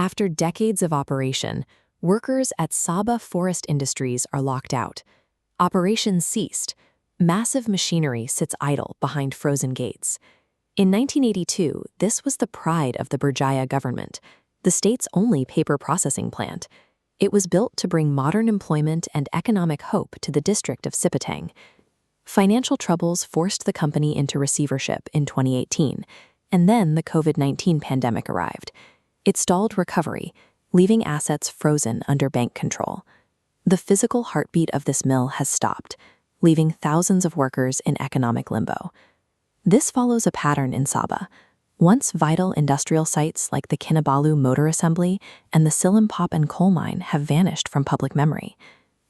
After decades of operation, workers at Sabah Forest Industries are locked out. Operations ceased. Massive machinery sits idle behind frozen gates. In 1982, this was the pride of the Berjaya government, the state's only paper processing plant. It was built to bring modern employment and economic hope to the district of Sipitang. Financial troubles forced the company into receivership in 2018, and then the COVID-19 pandemic arrived. It stalled recovery, leaving assets frozen under bank control. The physical heartbeat of this mill has stopped, leaving thousands of workers in economic limbo. This follows a pattern in Sabah. Once vital industrial sites like the Kinabalu Motor Assembly and the Silimpop and coal mine have vanished from public memory.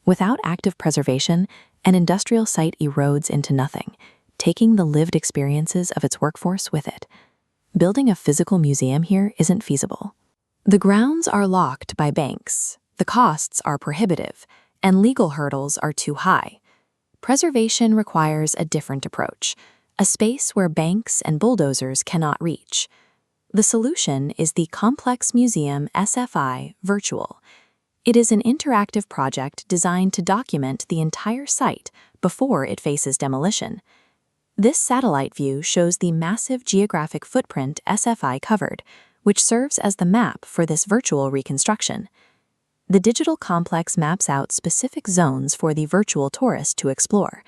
Without active preservation, an industrial site erodes into nothing, taking the lived experiences of its workforce with it. Building a physical museum here isn't feasible. The grounds are locked by banks, the costs are prohibitive, and legal hurdles are too high. Preservation requires a different approach, a space where banks and bulldozers cannot reach. The solution is the Kompleks Museum SFI Virtual. It is an interactive project designed to document the entire site before it faces demolition. This satellite view shows the massive geographic footprint SFI covered, which serves as the map for this virtual reconstruction. The digital complex maps out specific zones for the virtual tourist to explore: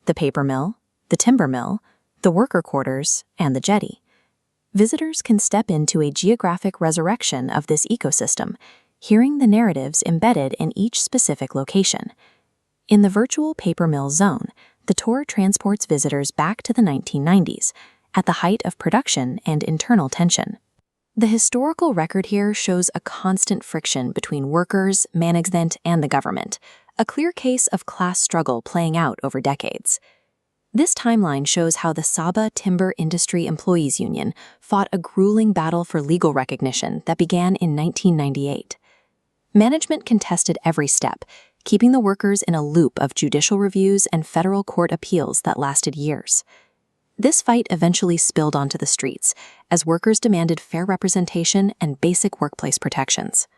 the paper mill, the timber mill, the worker quarters, and the jetty. Visitors can step into a geographic resurrection of this ecosystem, hearing the narratives embedded in each specific location. In the virtual paper mill zone, the tour transports visitors back to the 1990s, at the height of production and internal tension. The historical record here shows a constant friction between workers, management, and the government, a clear case of class struggle playing out over decades. This timeline shows how the Sabah Timber Industry Employees Union fought a grueling battle for legal recognition that began in 1998. Management contested every step, keeping the workers in a loop of judicial reviews and federal court appeals that lasted years. This fight eventually spilled onto the streets, as workers demanded fair representation and basic workplace protections.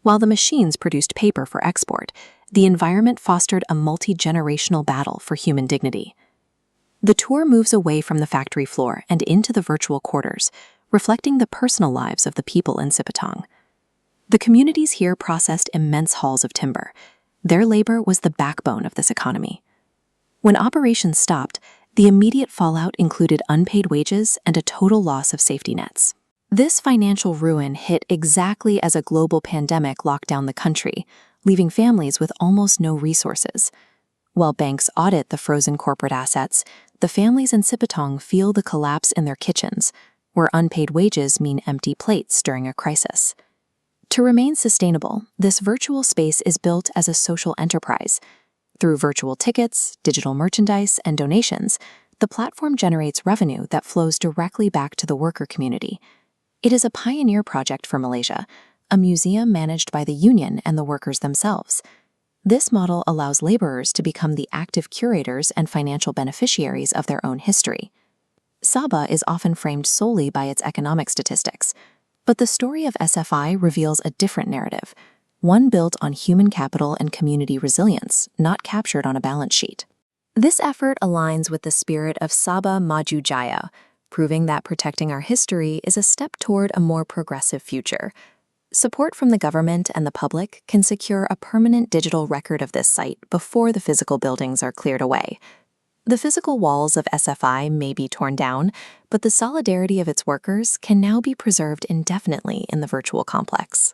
While the machines produced paper for export, the environment fostered a multi-generational battle for human dignity. The tour moves away from the factory floor and into the virtual quarters, reflecting the personal lives of the people in Sipitang. The communities here processed immense hauls of timber. Their labor was the backbone of this economy. When operations stopped, the immediate fallout included unpaid wages and a total loss of safety nets. This financial ruin hit exactly as a global pandemic locked down the country, leaving families with almost no resources. While banks audit the frozen corporate assets, the families in Sipitang feel the collapse in their kitchens, where unpaid wages mean empty plates during a crisis. To remain sustainable, this virtual space is built as a social enterprise. Through virtual tickets, digital merchandise, and donations, the platform generates revenue that flows directly back to the worker community. It is a pioneer project for Malaysia, a museum managed by the union and the workers themselves. This model allows laborers to become the active curators and financial beneficiaries of their own history. Sabah is often framed solely by its economic statistics, but the story of SFI reveals a different narrative, one built on human capital and community resilience, not captured on a balance sheet. This effort aligns with the spirit of Sabah Maju Jaya, proving that protecting our history is a step toward a more progressive future. Support from the government and the public can secure a permanent digital record of this site before the physical buildings are cleared away. The physical walls of SFI may be torn down, but the solidarity of its workers can now be preserved indefinitely in the virtual complex.